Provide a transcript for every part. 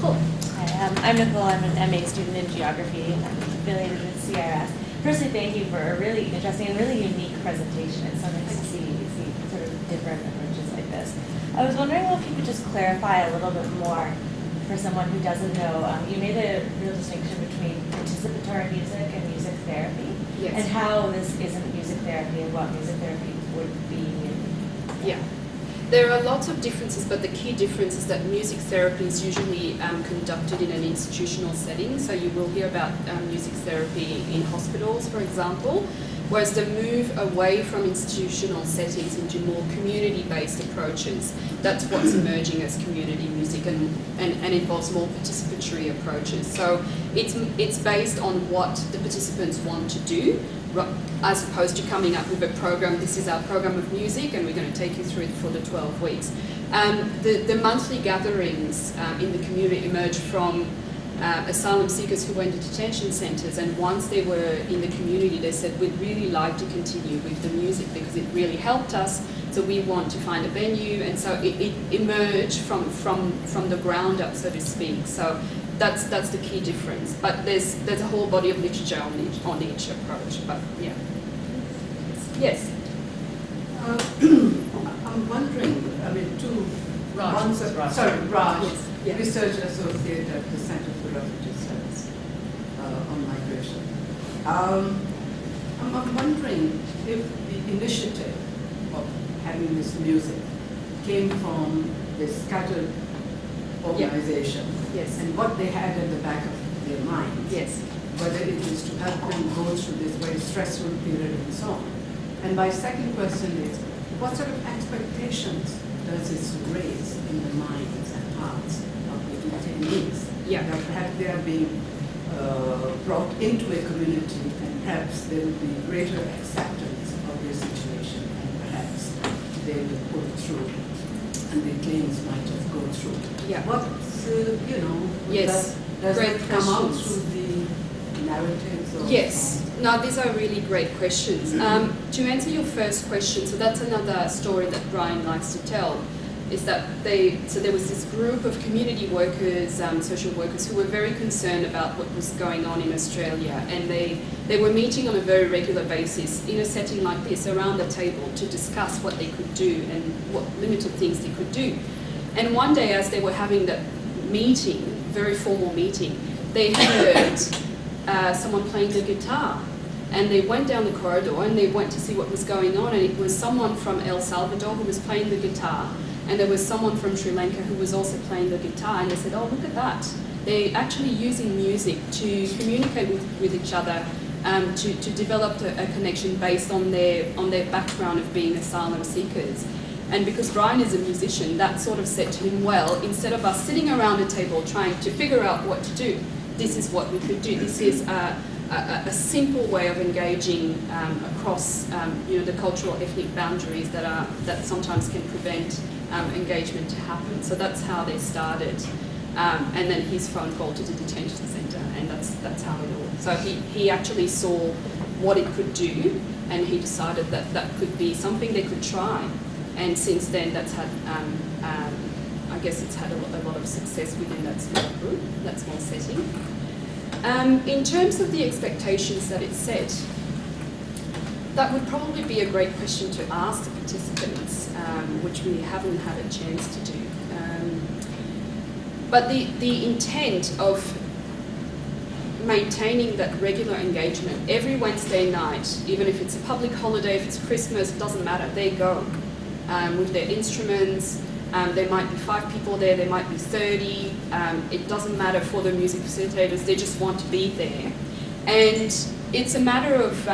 Cool. Hi, I'm Nicole. I'm an MA student in geography and I'm affiliated with CRS. Firstly, thank you for a really interesting and really unique presentation. It's so nice to see sort of different approaches like this. I was wondering if you could just clarify a little bit more for someone who doesn't know. You made a real distinction between participatory music and music therapy, Yes. and how this isn't music therapy and what music therapy would be. Yeah. There are lots of differences, but the key difference is that music therapy is usually conducted in an institutional setting. So you will hear about music therapy in hospitals, for example, whereas the move away from institutional settings into more community-based approaches, that's what's emerging as community music and involves more participatory approaches. So it's based on what the participants want to do, as opposed to coming up with a program. This is our program of music and we're going to take you through it for the 12 weeks. The monthly gatherings in the community emerged from asylum seekers who went to detention centres, and once they were in the community they said, we'd really like to continue with the music because it really helped us, so we want to find a venue, and so it emerged from the ground up, so to speak. So that's the key difference. But there's a whole body of literature on each approach. But yeah. Yes. I'm wondering, I mean, Raj. Yes. Yeah. Research Associate at the Center for Refugee Studies on Migration. I'm wondering if the initiative of having this music came from this scattered organization, Yes. and what they had at the back of their minds. Yes. Whether it was to help them go through this very stressful period and so on. And my second question is, what sort of expectations does this raise in the minds and hearts of the detainees? Yeah. That perhaps they are being brought into a community, and perhaps there will be greater acceptance of their situation, and perhaps they will pull through, and their claims might just go through. Yeah. Yes. Does Great that come out questions. through the narratives? Or Yes. No, these are really great questions. To answer your first question, so that's another story that Brian likes to tell, is that there was this group of community workers, social workers, who were very concerned about what was going on in Australia, and they were meeting on a very regular basis in a setting like this around the table to discuss what they could do and what limited things they could do. And one day, as they were having that meeting, very formal meeting, they heard someone playing the guitar. And they went down the corridor and they went to see what was going on, and it was someone from El Salvador who was playing the guitar, and there was someone from Sri Lanka who was also playing the guitar, and they said, oh, look at that. They're actually using music to communicate with each other, to develop a connection based on their background of being asylum seekers. And because Brian is a musician, that sort of said to him, well, instead of us sitting around a table trying to figure out what to do, this is what we could do. This is a simple way of engaging across the cultural ethnic boundaries that sometimes can prevent engagement to happen. So that's how they started. And then his phone call to the detention centre, and that's how it all. So he actually saw what it could do, and he decided that could be something they could try. And since then, that's had, I guess it's had a lot of success within that small group, that small setting. In terms of the expectations that it set, that would probably be a great question to ask the participants, which we haven't had a chance to do. But the intent of maintaining that regular engagement every Wednesday night, even if it's a public holiday, if it's Christmas, it doesn't matter, they go with their instruments. There might be 5 people there, there might be 30. It doesn't matter for the music facilitators, they just want to be there. And it's a matter of,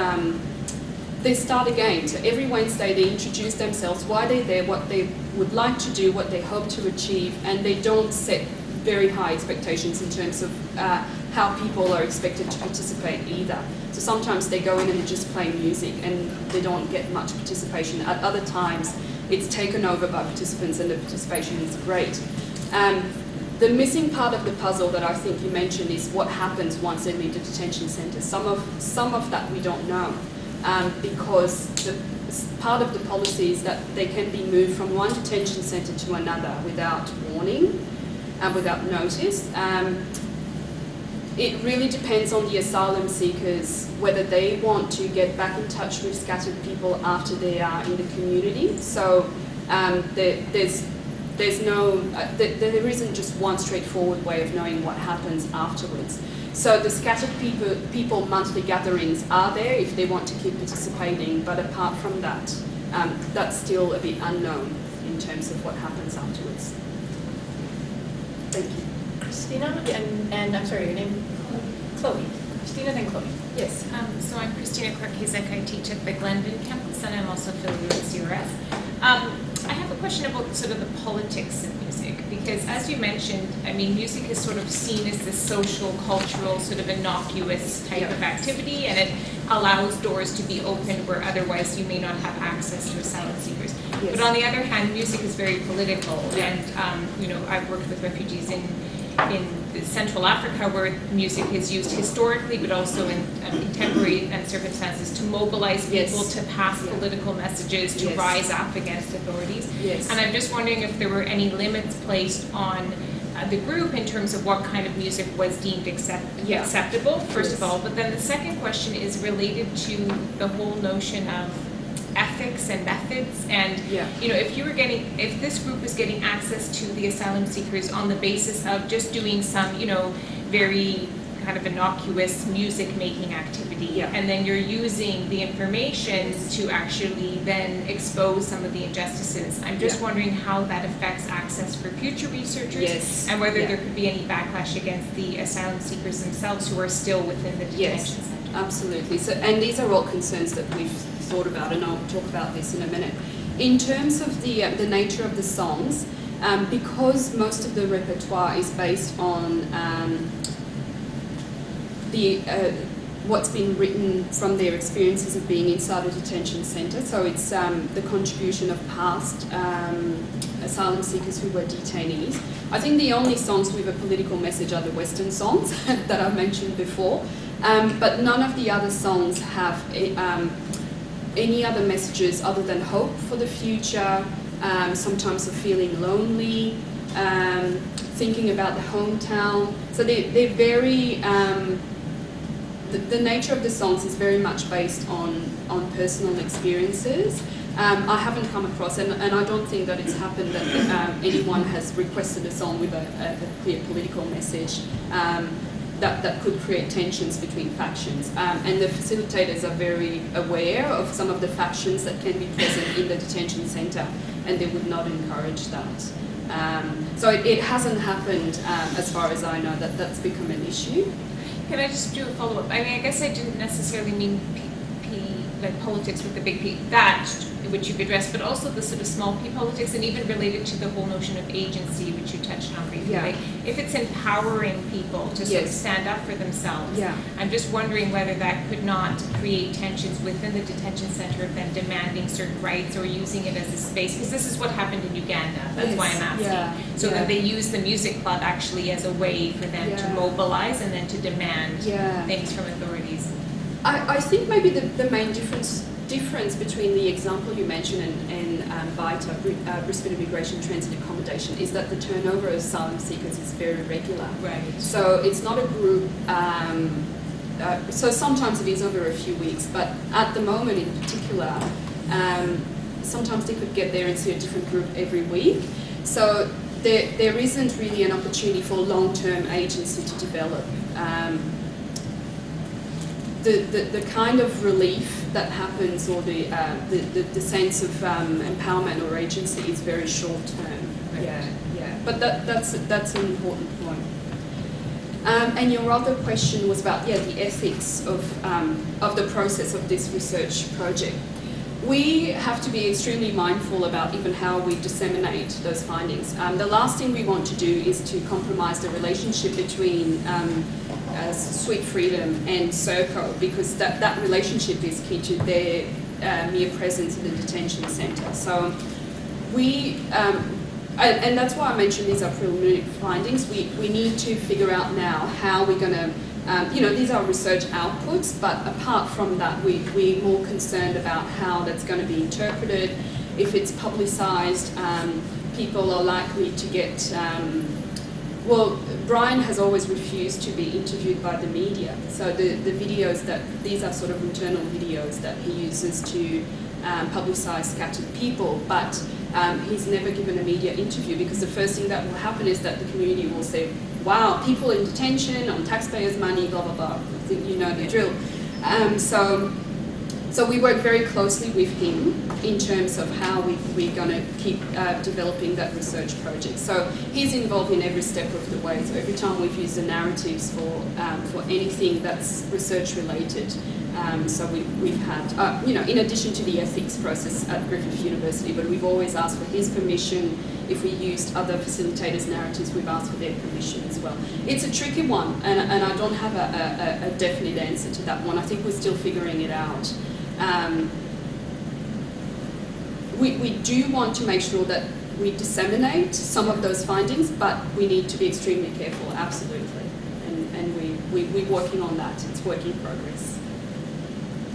they start again. So every Wednesday they introduce themselves, why they're there, what they would like to do, what they hope to achieve, and they don't set very high expectations in terms of how people are expected to participate either. So sometimes they go in and they just play music and they don't get much participation. At other times, it's taken over by participants and the participation is great. The missing part of the puzzle that I think you mentioned is what happens once they leave the detention centre. Some of that we don't know, because part of the policy is that they can be moved from one detention centre to another without warning. without notice. It really depends on the asylum seekers whether they want to get back in touch with scattered people after they are in the community. So there isn't just one straightforward way of knowing what happens afterwards. So the scattered people monthly gatherings are there if they want to keep participating, but apart from that, that's still a bit unknown in terms of what happens afterwards. Thank you. Christina, and I'm sorry, your name? Chloe. Christina, then Chloe. Yes. So I'm Christina Clark-Kazek. I teach at the Glendon campus, and I'm also affiliated with CRS. I have a question about sort of the politics of music, because as you mentioned, I mean, music is sort of seen as this social, cultural, sort of innocuous type of activity, and it allows doors to be opened where otherwise you may not have access to asylum seekers. Yes. But on the other hand, music is very political, and you know, I've worked with refugees in Central Africa, where music is used historically, but also in contemporary circumstances to mobilize people to pass political messages, to rise up against authorities. Yes. And I'm just wondering if there were any limits placed on the group in terms of what kind of music was deemed acceptable, first of all. But then the second question is related to the whole notion of ethics and methods, and you know, if this group was getting access to the asylum seekers on the basis of just doing some, you know, very kind of innocuous music making activity, and then you're using the information to actually then expose some of the injustices. I'm just wondering how that affects access for future researchers, and whether there could be any backlash against the asylum seekers themselves who are still within the detention center. Absolutely. So, and these are all concerns that we've thought about, and I'll talk about this in a minute. In terms of the nature of the songs, because most of the repertoire is based on what's been written from their experiences of being inside a detention centre, so it's the contribution of past asylum seekers who were detainees. I think the only songs with a political message are the Western songs that I mentioned before, but none of the other songs have any other messages other than hope for the future, sometimes of feeling lonely, thinking about the hometown. So they're very, the nature of the songs is very much based on personal experiences. I haven't come across, and I don't think that it's happened that anyone has requested a song with a clear political message that could create tensions between factions. And the facilitators are very aware of some of the factions that can be present in the detention centre, and they would not encourage that. So it hasn't happened, as far as I know, that's become an issue. Can I just do a follow-up? I mean, I guess I didn't necessarily mean like politics with the big P, that which you've addressed, but also the sort of small p politics, and even related to the whole notion of agency, which you touched on briefly. Like, if it's empowering people to sort of stand up for themselves, I'm just wondering whether that could not create tensions within the detention center of them demanding certain rights or using it as a space, because this is what happened in Uganda. That's why I'm asking. So that they use the music club actually as a way for them to mobilize and then to demand things from authorities. I think maybe the main difference between the example you mentioned and BITA, Brisbane Immigration Transit Accommodation, is that the turnover of asylum seekers is very regular. Right. So it's not a group, so sometimes it is over a few weeks, but at the moment in particular, sometimes they could get there and see a different group every week. So there isn't really an opportunity for long-term agency to develop. The kind of relief that happens, or the sense of empowerment or agency, is very short term. Right. But that's an important point. And your other question was about the ethics of the process of this research project. We have to be extremely mindful about even how we disseminate those findings. The last thing we want to do is to compromise the relationship between Sweet Freedom and Serco, because that relationship is key to their mere presence in the detention centre. So we, and that's why I mentioned these are preliminary findings. We need to figure out now how we're going to, these are research outputs, but apart from that, we're more concerned about how that's going to be interpreted. If it's publicised, people are likely to get Well, Brian has always refused to be interviewed by the media. So the videos these are sort of internal videos that he uses to publicise scattered people, but he's never given a media interview, because the first thing that will happen is that the community will say, wow, people in detention on taxpayers' money, blah, blah, blah. I think you know the drill. So we work very closely with him in terms of how we're going to keep developing that research project. So he's involved in every step of the way. So every time we've used the narratives for anything that's research related. So we've had, in addition to the ethics process at Griffith University, but we've always asked for his permission. If we used other facilitators' narratives, we've asked for their permission as well. It's a tricky one, and I don't have a definite answer to that one. I think we're still figuring it out. We do want to make sure that we disseminate some of those findings, but we need to be extremely careful, absolutely. And we're working on that. It's work in progress.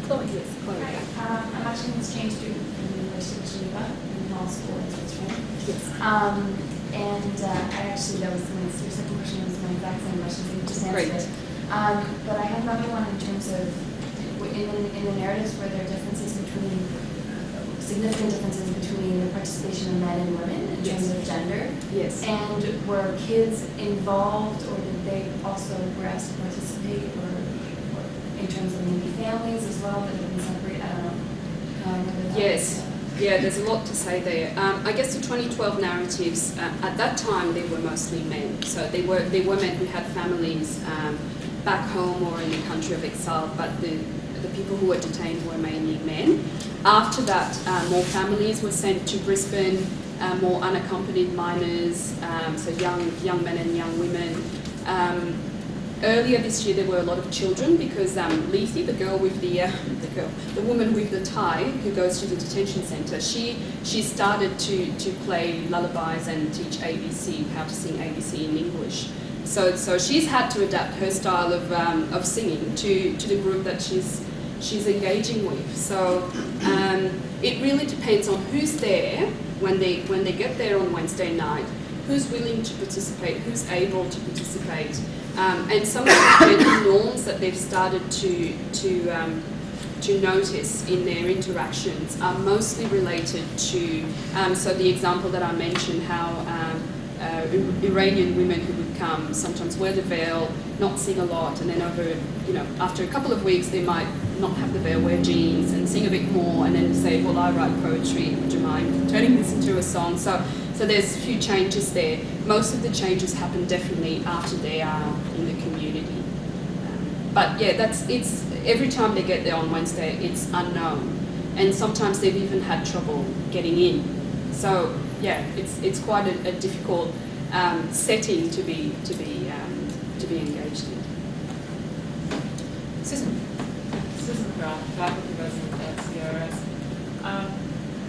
Chloe. Yes, Chloe. Hi, I'm actually an exchange student from the University of Geneva in law school in Switzerland. Yes. I actually, that was your second question was my exact same question, so you just answered Great. it. But I have another one in terms of, in the narratives where there are differences between, significant differences between the participation of men and women in terms of gender. Yes. And were kids involved, or did they also were asked to participate, or in terms of maybe families as well that have been separated? I don't know. Yes. Yeah, there's a lot to say there. I guess the 2012 narratives, at that time, they were mostly men. So they were men who had families back home or in the country of exile, but the people who were detained were mainly men. After that, more families were sent to Brisbane, more unaccompanied minors, so young men and young women. Earlier this year, there were a lot of children because Lethe, the girl with the woman with the tie who goes to the detention centre, she started to play lullabies and teach ABC, how to sing ABC in English. So she's had to adapt her style of singing to the group that she's engaging with. So it really depends on who's there when they get there on Wednesday night, who's willing to participate, who's able to participate. And some of the gender norms that they've started to notice in their interactions are mostly related to, so the example that I mentioned, how Iranian women who would come sometimes wear the veil, not sing a lot, and then after a couple of weeks they might not have the veil, wear jeans and sing a bit more, and then say, well, I write poetry, would you mind turning this into a song? So there's a few changes there. Most of the changes happen definitely after they are in the community. But yeah, it's every time they get there on Wednesday, it's unknown, and sometimes they've even had trouble getting in. So yeah, it's quite a difficult setting to be engaged in. Susan. Susan Croft, faculty resident at CRS.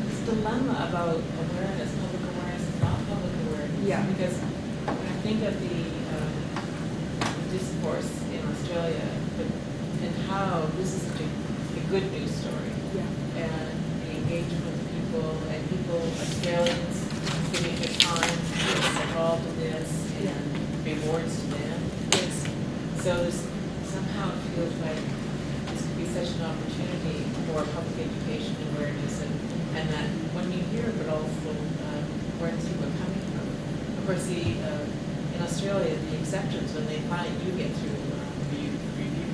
This dilemma about awareness, public awareness, and not public awareness. Yeah. Because when I think of the discourse in Australia, and how this is such a good news story, Yeah. and the engagement of people, and people, Australians, giving their time, being involved in this, and rewards to them. Yes. So this somehow it feels like this could be such an opportunity for public education awareness, and that when you hear it, but also where people are coming from. Of course, in Australia, the acceptance, when they find you get through the review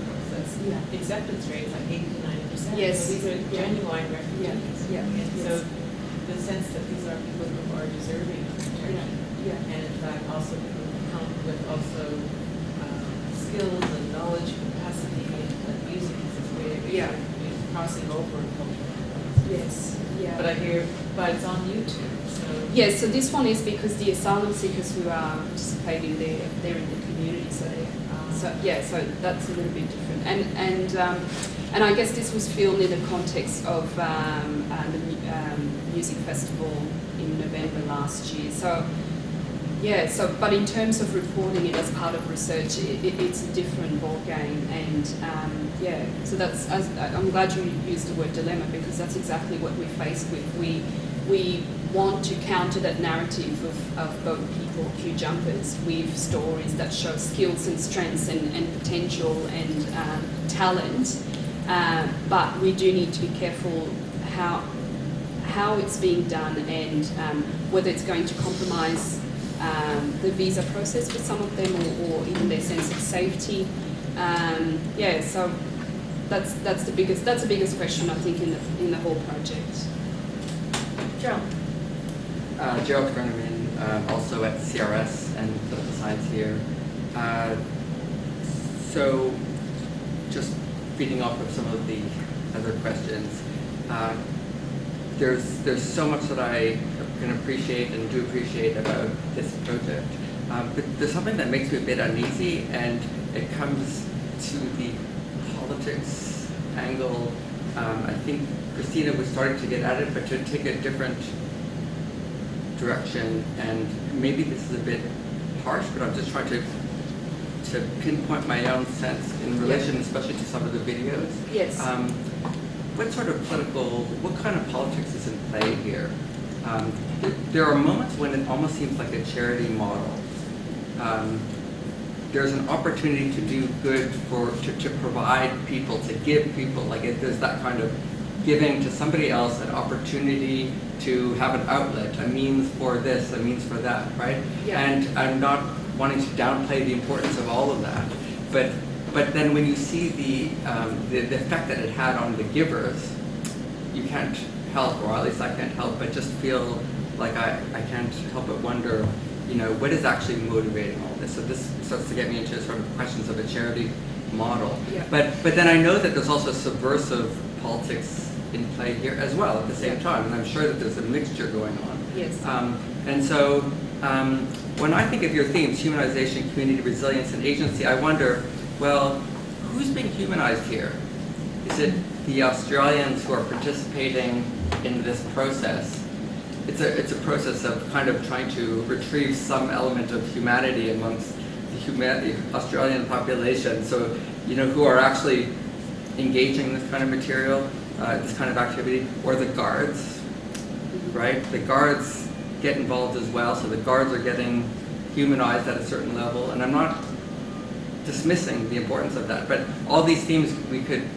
process, Yeah. the acceptance rate is like 80 to 90%. Yes. So these are genuine refugees. Yeah. And Yes. so the sense that these are people who are deserving of protection. Yeah. And in fact, also people who come with also skills and knowledge, capacity, and music is this way of Yeah. crossing over cultural. Yes. Yeah. But it's on YouTube. So Yes, so this one is because the asylum seekers who are participating, they're in the community, so so that's a little bit different. And I guess this was filmed in the context of the music festival in November last year. So but in terms of reporting it as part of research, it's a different ballgame. And so I'm glad you used the word dilemma, because that's exactly what we're faced with. we want to counter that narrative of boat people, queue jumpers, with stories that show skills and strengths and potential and talent. But we do need to be careful how it's being done and whether it's going to compromise the visa process for some of them or even their sense of safety. Yeah, so that's the biggest question I think in the whole project. Gerald. Gerald Groneman, also at CRS and political science here. So just feeding off of some of the other questions, there's so much that I can appreciate and do appreciate about this project. But there's something that makes me a bit uneasy, and it comes to the politics angle. I think Christina was starting to get at it, but to take a different direction, and maybe this is a bit harsh, but I'm just trying to pinpoint my own sense in relation, especially to some of the videos. Yes. What kind of politics is in play here? There are moments when it almost seems like a charity model. There's an opportunity to do good to provide people, to give people, there's that kind of giving to somebody else an opportunity to have an outlet, a means for this, a means for that, right? Yeah. And I'm not wanting to downplay the importance of all of that, but then when you see the effect that it had on the givers, you can't help, or at least I can't help but just feel like I can't help but wonder, what is actually motivating all this? So this starts to get me into sort of questions of a charity model. Yeah. But then I know that there's also subversive politics in play here as well at the same time, and I'm sure that there's a mixture going on. Yes. And so when I think of your themes, humanization, community resilience, and agency, I wonder, well, who's being humanized here? Is it the Australians who are participating in this process? It's a process of kind of trying to retrieve some element of humanity amongst the Australian population. So, who are actually engaging in this kind of material, this kind of activity, or the guards, right? The guards get involved as well, so the guards are getting humanized at a certain level, and I'm not dismissing the importance of that, but all these themes, we could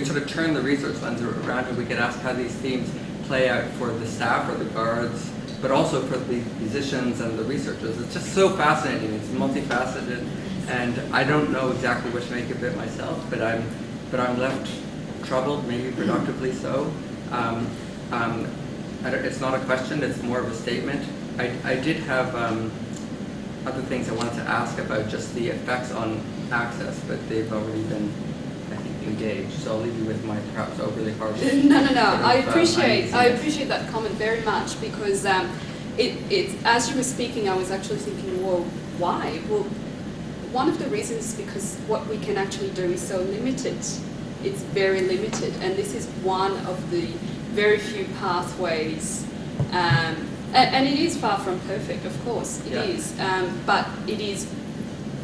sort of turn the research lens around and we could ask how these themes play out for the staff or the guards, but also for the musicians and the researchers. It's just so fascinating, it's multifaceted, and I don't know exactly what to make of it myself, but I'm left troubled, maybe productively so. It's not a question, it's more of a statement. I did have other things I wanted to ask about just the effects on access, but they've already been, I think, engaged. So I'll leave you with my perhaps overly harsh. No. I appreciate that comment very much, because it's as you were speaking, I was actually thinking, well, why? Well, one of the reasons is because what we can actually do is so limited. It's very limited, and this is one of the very few pathways. And it is far from perfect, of course, it is, but it is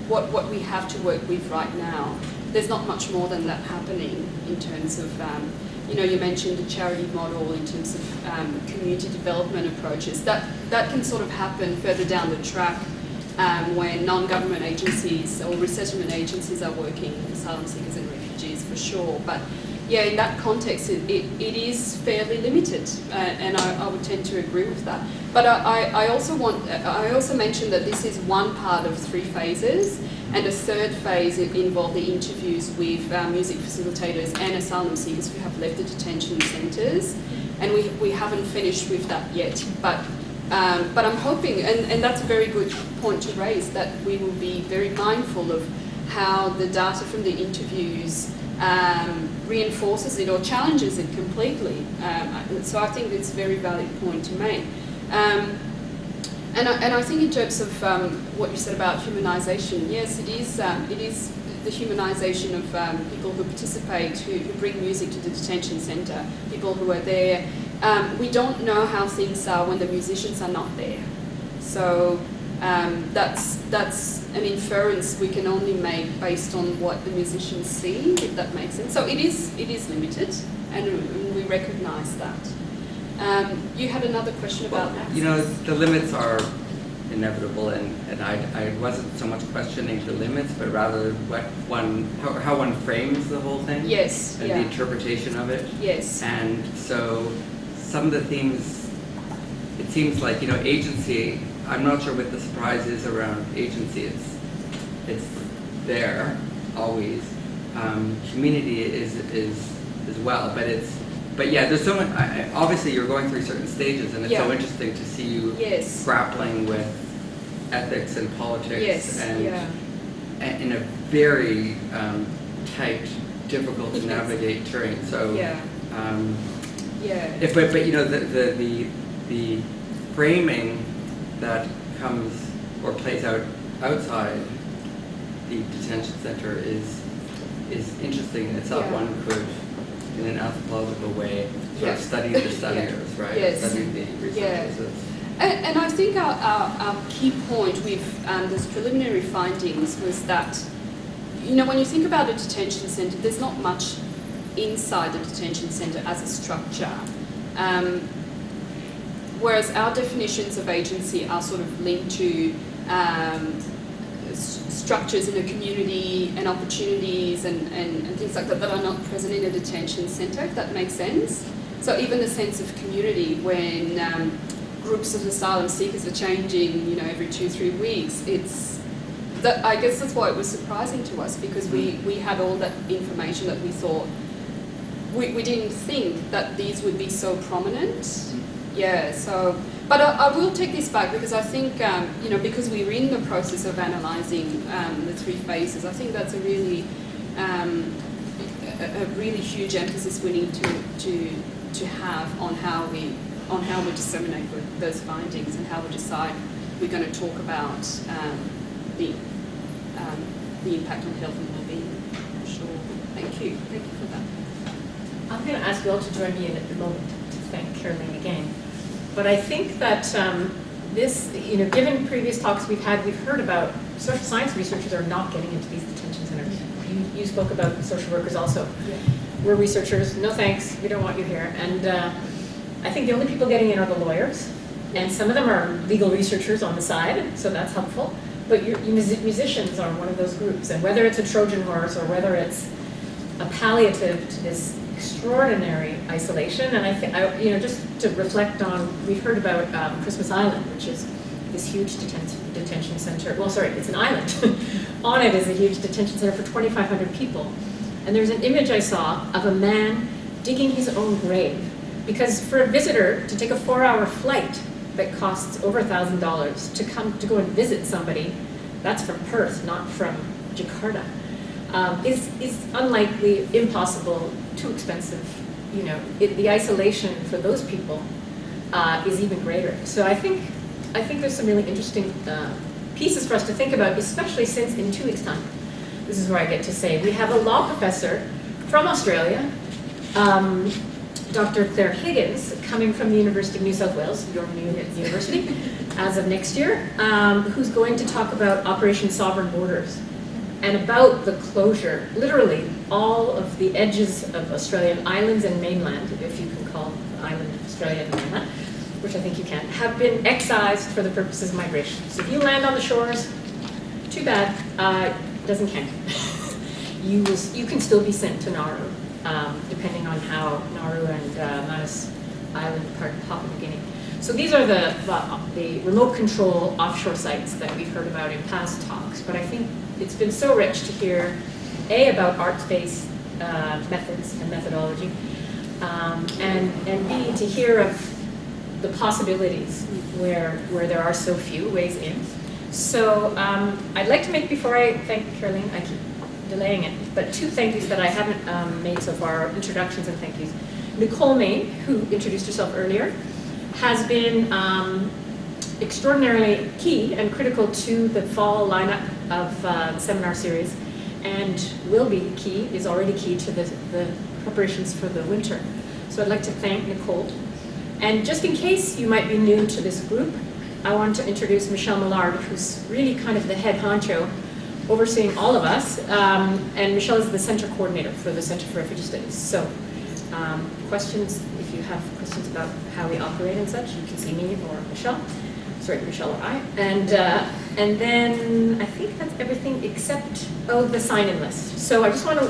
what we have to work with right now. There's not much more than that happening in terms of, you mentioned the charity model, in terms of community development approaches. That can sort of happen further down the track when non-government agencies or resettlement agencies are working with asylum seekers and refugees, for sure. But yeah, in that context, it is fairly limited, and I would tend to agree with that. But I also mentioned that this is one part of 3 phases, and a third phase involved the interviews with music facilitators and asylum seekers who have left the detention centres, and we haven't finished with that yet. But I'm hoping, and that's a very good point to raise, that we will be very mindful of how the data from the interviews reinforces it or challenges it completely. So I think it's a very valid point to make. And I think in terms of what you said about humanisation, yes, it is the humanisation of people who participate, who bring music to the detention centre, people who are there. We don't know how things are when the musicians are not there. So that's an inference we can only make based on what the musicians see, if that makes sense. So it is limited, and we recognise that. You had another question about access? You know, the limits are inevitable, and I wasn't so much questioning the limits, but rather how one frames the whole thing. Yes, and yeah. the interpretation of it. Yes. And so some of the themes, it seems like, you know, agency, I'm not sure what the surprise is around agency. It's there always. Community is as well, but yeah, there's so much. Obviously, you're going through certain stages, and it's so interesting to see you Yes. grappling with ethics and politics, Yes. and Yeah. in a very tight, difficult to Yes. navigate terrain. So Yeah. Yeah. but you know, the framing that comes or plays out outside the detention center is interesting in itself. Yeah. One could, in an anthropological way, sort of Yeah. study the studiers, right? Yes. Study the researchers. And I think our key point with those preliminary findings was that, you know, when you think about a detention centre, there's not much inside the detention centre as a structure. Whereas our definitions of agency are sort of linked to structures in a community and opportunities and things like that are not present in a detention centre, if that makes sense. So even the sense of community when groups of asylum seekers are changing, you know, every 2-3 weeks, I guess that's why it was surprising to us, because we had all that information that we thought, we didn't think that these would be so prominent. Yeah, so, but I will take this back, because I think, you know, because we're in the process of analysing the 3 phases, I think that's a really huge emphasis we need to have on how we disseminate those findings and how we decide we're going to talk about the impact on health and well-being. Sure. Thank you for that. I'm going to ask you all to join me in a moment to thank Caroline again. But I think that this, you know, given previous talks we've heard about social science researchers are not getting into these detention centers. You spoke about social workers also. Yeah. We're researchers, no thanks, we don't want you here. And I think the only people getting in are the lawyers, and some of them are legal researchers on the side, so that's helpful. But you musicians are one of those groups, and whether it's a Trojan horse or whether it's a palliative to this extraordinary isolation, and I think, you know, just to reflect on, we've heard about Christmas Island, which is this huge detention center. Well, sorry, it's an island. On it is a huge detention center for 2,500 people. And there's an image I saw of a man digging his own grave, because for a visitor to take a 4-hour flight that costs over $1,000 to go and visit somebody, that's from Perth, not from Jakarta, is unlikely, impossible, too expensive. You know, the isolation for those people is even greater. So I think there's some really interesting pieces for us to think about, especially since in 2 weeks' time, this is where I get to say, we have a law professor from Australia, Dr. Claire Higgins, coming from the University of New South Wales, your new university, as of next year, who's going to talk about Operation Sovereign Borders and about the closure, literally all of the edges of Australian islands and mainland, if you can call the island of Australia and mainland, which I think you can, have been excised for the purposes of migration. So if you land on the shores, too bad, doesn't count. You can still be sent to Nauru, depending on how Nauru and Manus Island, part of Papua New Guinea. So these are the remote control offshore sites that we've heard about in past talks, but I think it's been so rich to hear, A, about arts-based methods and methodology, and B, to hear of the possibilities where there are so few ways in. So I'd like to make, before I thank Caroline, I keep delaying it, but 2 thank yous that I haven't made so far, introductions and thank yous. Nicole Main, who introduced herself earlier, has been extraordinarily key and critical to the fall lineup of the seminar series, and will be key, is already key to the preparations for the winter. So I'd like to thank Nicole. And just in case you might be new to this group, I want to introduce Michelle Millard, who's really kind of the head honcho overseeing all of us. And Michelle is the center coordinator for the Center for Refugee Studies. So questions, if you have questions about how we operate and such, you can see me or Michelle. Sorry, Michelle or I. And then I think that's everything except, the sign-in list. So I just want to,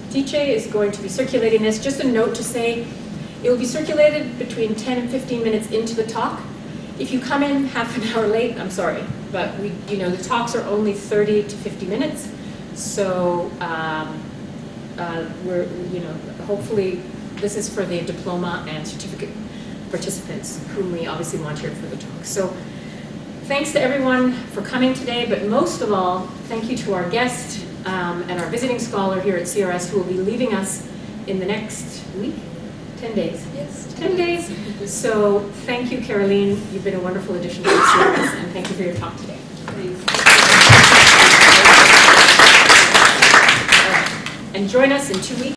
DJ is going to be circulating this. Just a note to say, it will be circulated between 10 and 15 minutes into the talk. If you come in half an hour late, I'm sorry, but the talks are only 30 to 50 minutes. So we're, hopefully this is for the diploma and certificate participants whom we obviously want here for the talk. So thanks to everyone for coming today, but most of all, thank you to our guest and our visiting scholar here at CRS who will be leaving us in the next week, 10 days. Yes. 10 days. So thank you, Caroline. You've been a wonderful addition to the CRS, and thank you for your talk today. Thanks. And join us in 2 weeks.